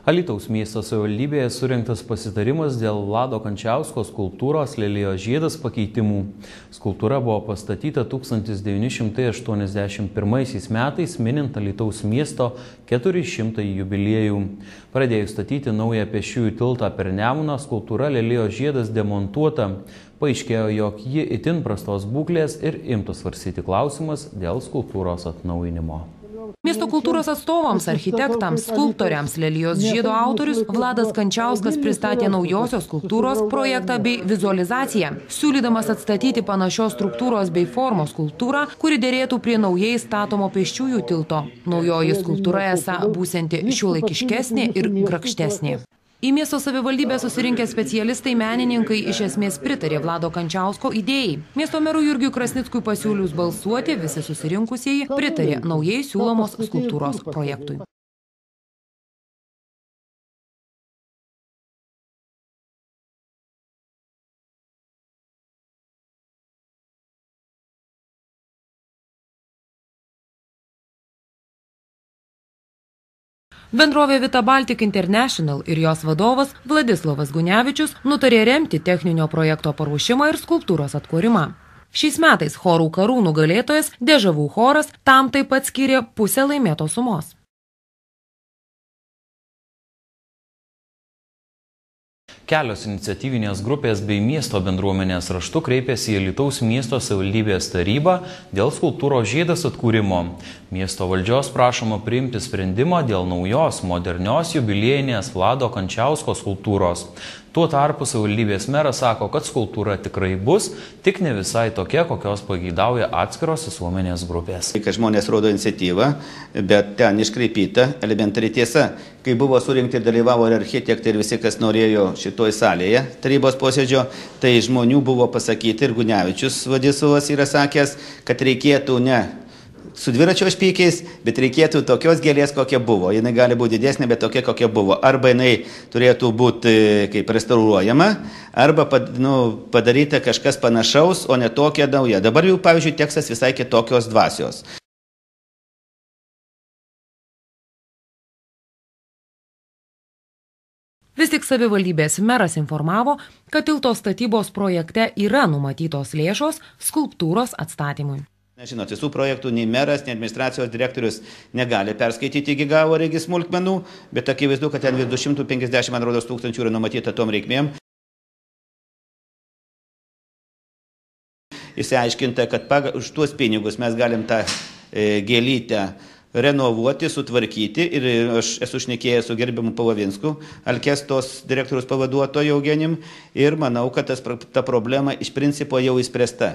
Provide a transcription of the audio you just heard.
Alytaus miesto savivaldybėje surinktas pasitarimas dėl Vlado Kančiausko skulptūros Lelijos žiedas pakeitimų. Skulptūra buvo pastatyta 1981 metais, minint Alytaus miesto 400 jubiliejų. Pradėjus statyti naują pėsčiųjų tiltą per Nemuną, skulptūra Lelijos žiedas demontuota. Paaiškėjo, jog ji itin prastos būklės ir imtas svarstyti klausimas dėl skulptūros atnaujinimo. Miesto kultūros atstovams, architektams, skulptoriams Lelijos žiedo autorius Vladas Kančiauskas pristatė naujosios skulptūros projektą bei vizualizaciją, siūlydamas atstatyti panašios struktūros bei formos skulptūrą, kuri derėtų prie naujai statomo pėsčiųjų tilto. Naujoji skulptūra esą būsianti šiuolaikiškesnė ir grakštesnė. Į miesto savivaldybę susirinkę specialistai menininkai iš esmės pritarė Vlado Kančiausko idėjai. Miesto merui Jurgiui Krasnickui pasiūlius balsuoti, visi susirinkusieji pritarė naujai siūlomos skulptūros projektui. Bendrovė Vita Baltic International ir jos vadovas Vladislavas Gunevičius nutarė remti techninio projekto paruošimą ir skulptūros atkūrimą. Šiais metais chorų karų nugalėtojas Dežavų choras tam taip pat skyrė pusę laimėtos sumos. Kelios iniciatyvinės grupės bei miesto bendruomenės raštu kreipėsi į Alytaus miesto savivaldybės tarybą dėl skulptūros žiedas atkūrimo. Miesto valdžios prašoma priimti sprendimą dėl naujos, modernios jubiliejinės Vlado Kančiausko skulptūros. Tuo tarpu savivaldybės meras sako, kad skulptūra tikrai bus, tik ne visai tokia, kokios pageidauja atskiros visuomenės grupės. Kai žmonės rodo iniciatyvą, bet ten iškreipyta elementari tiesa. Kai buvo surinkti ir dalyvavo ir architektai ir visi, kas norėjo šitoj salėje tarybos posėdžio, tai žmonių buvo pasakyti ir Gunevičius Vladislavas yra sakęs, kad reikėtų ne su dviračio špykiais, bet reikėtų tokios gėlės, kokia buvo. Jinai gali būti didesnė, bet tokia, kokia buvo. Arba jinai turėtų būti kaip restauruojama, arba padaryta kažkas panašaus, o ne tokia nauja. Dabar jau, pavyzdžiui, tekstas visai kitokios dvasios. Vis tik savivaldybės meras informavo, kad tilto statybos projekte yra numatytos lėšos skulptūros atstatymui. Žinot, visų projektų nei meras, nei administracijos direktorius negali perskaityti iki galo regi smulkmenų, bet akivaizdu, kad ten 250 tūkstančių yra numatyta tom reikmėm. Išsiaiškinta, kad už tuos pinigus mes galim tą gėlytę renovuoti, sutvarkyti ir aš esu šnekėjęs su gerbiamu Palavinsku, Alkestos direktoriaus pavaduotoju Eugenijum ir manau, kad ta problema iš principo jau išspręsta.